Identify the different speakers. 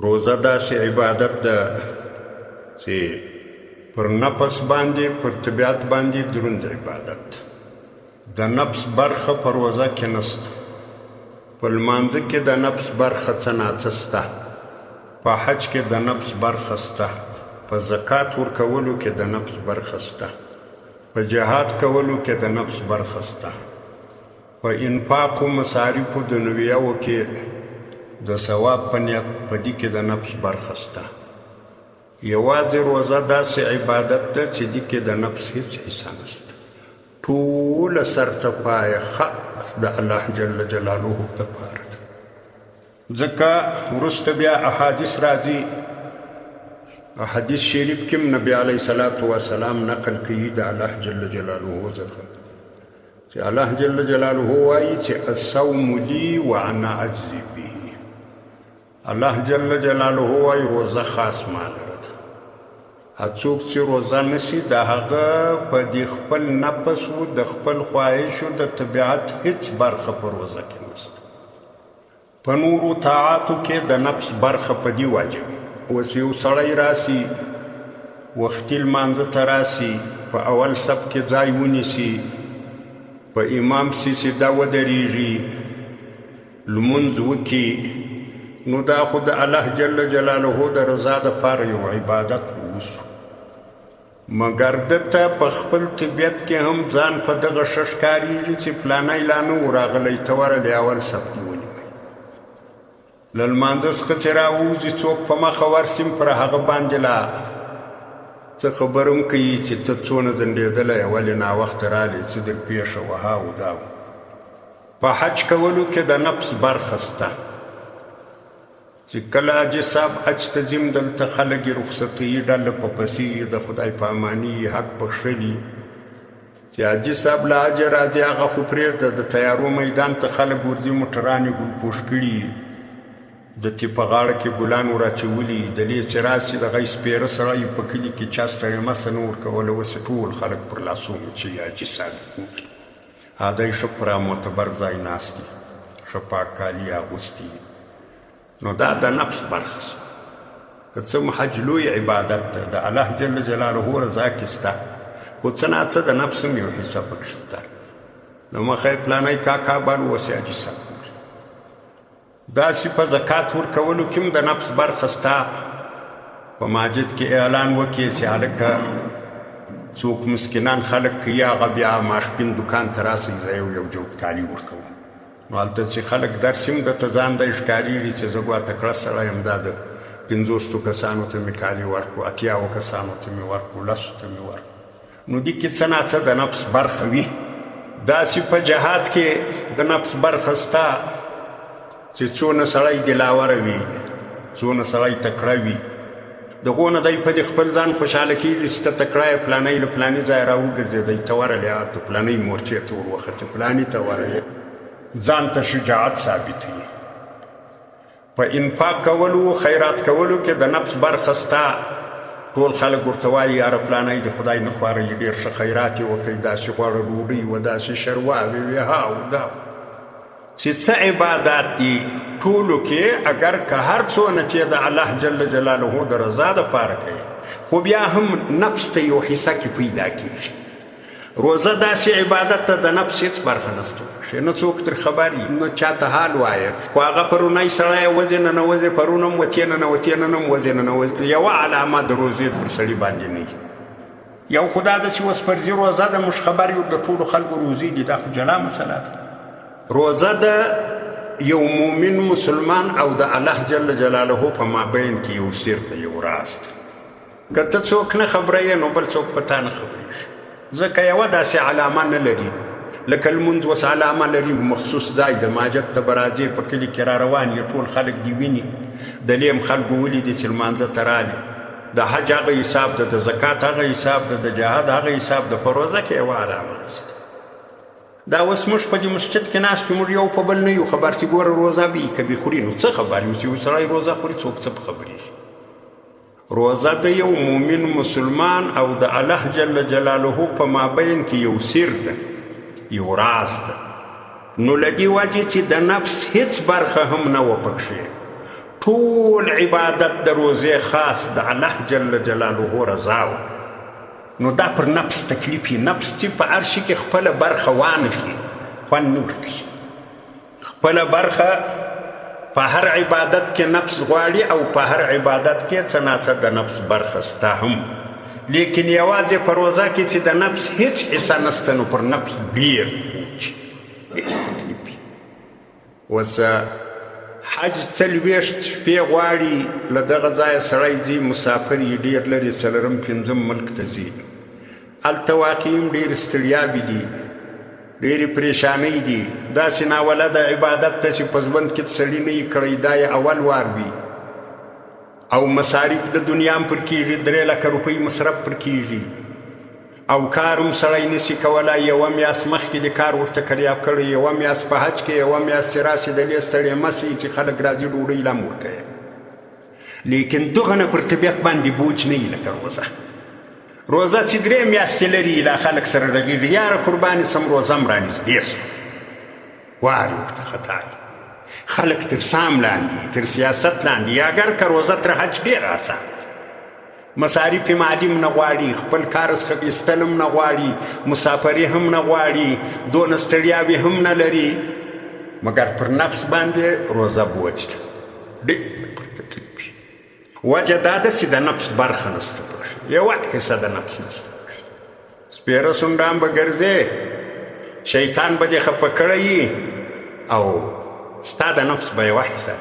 Speaker 1: روزه داسې عبادت ده چې پر نفس باندې پر طبیعت باندې دروند عبادت. د نفس برخه په روزه کې نسته، په لمانځه کې د نفس برخه څه ناڅه سته، په حج کې د نفس برخه سته، په زکات ورکولو کې د نفس برخه سته، په جهاد کولو کې د نفس برخه سته، په انفاق و مصارفو دنیویو کې د ثواب په نیت په دې کې د نفس برخه سته. یوازې روزه داسې عبادت ده چې دې کې د نفس هیڅ حصه نسته، ټوله سر ته پایه خاص د الله جل جلاله دپاره ده. ځکه وروسته بیا احادیث راځي، حدیث شریف کې نبی علیه صلات وسلام نقل کوي د الله جل جلاله څخه چې الله جل جلاله وایي چې الصوم لي وانا اجزي به. الله جل جلاله وایي روزه خاص ما لره ده. هڅوک چې روزه نشي د هغه په دې خپل نفس و د خپل خواهش و د طبیعت هیڅ برخه په روزه کې نشته. په نورو طاعاتو کې د نفس برخه په دې واجبي. اوس یو سړی راسي وختي لمانځه ته راسي، په اول صف کې ځای ونیسي، په امام سیده ودرېږي، لمونځ وکړي، نو دا خو د الله جل جلاله د رضا دپاره یو عبادت وسو. مګر دته په خپل طبیعت کې هم ځان په دغه ښه ښکارېږي چې فلانی لا نه و راغلی، ته ورغلې اول صف کې ونیوئ. له لمانځه څخه چې راووځي څوک په مخه ورسي پر هغه باندې لا څه خبر هم کوي چې ته څونه ځنډېدلی، ولې ناوخته رالې، څه در پېښه وه، ها و دا و. په حج کولو کې د نفس برخه سته چې کله حاجي صاحب حج ته ځیم دلته خلک یې رخصتوي، ډله په پسې د خدای په اماني حق بخښلي چې حاجي صاحب له حجه راځي، هغه خو پرېږده، د تیارو میدان ته خلک ورځي، موټران یې ګلپوش کړي، د تې په غاړه کې ګلان وراچولي، دلې چې راسي دغه سپېره سړی په کلي کې چا ستړی مسه نه ورکوله، اوس ټول خلک پر لاسو مچوي حاجي صاحب وکړي. دی ښه پر معتبر ځای ناست دي، ښه پاک کالي اغوستي. نو دا د نفس برخه سوه. که څه هم حج لوی عبادت ده، د الله جل جلاله رضا کې سته، خو څه ناڅه د نفس هم یو حصه پکې سته. نو مخه یې پلانی کاکا بل اوس حاجي صاحب ګوري. داسې په زکات ورکولو کې هم د نفس برخه سته. په مسجد کې اعلان وکړي چې هلکه څوک مسکینان خلک کوي، هغه بیا ماسپښین دکان ته راسئ، زه یو جوړ کالي ورکوم. نو هلته چې خلک درسي هم درته ځان دی ښکارېږي چې زه ګوا تکړه سړی یم، دا د 50 کسانو ته مې کالي ورکړو، 80 کسانو ته مې ورکړو، 10 ته مې ورکړو. نو دې کې څه ناڅه د نفس برخه وي. داسې په جهاد کې د نفس برخه سته چې څونه سړی دلاوره وي، څونه سړی تکړه وي، دغو نه دی په دې خپل ځان خوشحاله کېږي چې ته تکړه یې، فلانی له فلاني ځایه راوګرځېدی، ته ورغلې هلته فلانۍ مورچې ته وروختې، فلاني ته ورغلې، ځان ته شجاعت ثابتوي. په انفاق کولو خیرات کولو کې د نفس برخه سته. ټول خلک ورته وایي یاره فلانی د خدای نه خواره یې، ډېر ښه خیرات یې وکړئ، داسې غوړه ډوډۍ وه، داسې شرواوې وې، ها و دا چې څه عبادات دي ټولو کې. اگر که هر څونه چې د الله جل جلاله د رضا دپاره کوي، خو بیا هم نفس ته یو حصه کې پیدا کېږي. روزه داسې عبادت ته د نفس هېڅ برخه نسته پکښې، نه څوک تر خبر وي، نه چاته حال وایه، خو هغه پرونی سړی وځې ننوځې، پرون هم وتې ننوتې، نن هم وځې ننوځې، یوه علامه د روزې پر سړي باندې نه وي. یو خو دا ده چې اوس فرضي روزه ده، موږ خبر یو د ټولو خلکو روزې دي، دا خو جلا مسله ده. روزه د یو مؤمن مسلمان او د الله جل جلاله په مابین کې یو سر ده، یو راز ده. که ته څوک نه خبره یې، نو بل څوک په تا نه خبرېږي، ځکه یوه داسې علامه نه لري. لکه لمونځ اوس علامه لري، مخصوص ځای د ماجد ته به راځې، په کلي کې را روان یې، ټول خلک دې ویني، دلې هم خلکو ولیدې چې لمانځه ته رالې. د حج هغه حساب ده، د زکات هغه حساب ده، د جهاد هغه حساب ده. په روزه کې یوه علامه نشته. دا اوس موږ په دې مسجد کې ناست یو، موږ یو په بل نه یو خبر چې ګوره روزه به که به خوري، نو څه خبر یو چې یو سړی روزه خوري، څوک څه په خبرېږي. روزه د یو مؤمن مسلمان او د الله جل جلاله په مابین کې یو سر ده، یو راز ده. نو له دې وجې چې د نفس هیڅ برخه هم نه وه پکښې، ټول عبادت د روزې خاص د الله جل جلاله رضا وه. نو دا پر نفس تکلیف یي. نفس چې په هر شي کې خپله برخه وانخلي خوند نه ورکوي. خپله برخه په هر عبادت کې نفس غواړي او په هر عبادت کې څه ناڅه د نفس برخه ستا هم، لیکن یوازې په روزه کې چې د نفس هیڅ حصه نسته نو پر نفس ډېر بوج ډېر تکلیف وي. اوس حج 40 شپې غواړي، له دغه ځایه سړی ځي مسافر یې ډېر لرې 4م 5م ملک ته ځي. هلته واقعي هم ډېرې ستړیاوې دي، ډېرې پریشانۍ دي. داسې ناولده عبادت ته چې په ژوند کې سړي نه یې کړی، دا یې اول وار وي او مصارف د دنیا هم پر کېږي، 3 لکه روپۍ مصرف پر کېږي او کار هم سړی نشي کولی. یوه میاشت مخکې د کار ورته کلیاب کړی، یوه میاشت په حج کې، یوه میاشت چې راسي دلې ستړی مه سي چې خلک راځي ډوډۍ لا هم ورکوي. لیکن دغه نه پر طبیعت باندې بوج نه وي لکه روزه. روزه چې 3 میاشتې لري لا خلک سره رغېږي، یاره قربانې سم روزه هم رانږدې سوه، وارې ورته خطا وي. خلک تر سام لاندې تر سیاست لاندې، اگر که روزه تر حج ډېر اسانه ده. مصارف مالی هم نه غواړي، خپل کار څخه ایستل هم نه غواړي، مسافري هم نه غواړي، دونه ستړیاوې هم نه لري، مګر پر نفس باندې روزه بوج ده، ډېر پر تکلیف وي. وجه دا ده چې د نفس برخه نسته، یوه حصه د نفس نسته. سپېره سونډان به ګرځې، شیطان به دې خفه کړی او ستا د نفس به یوه حصه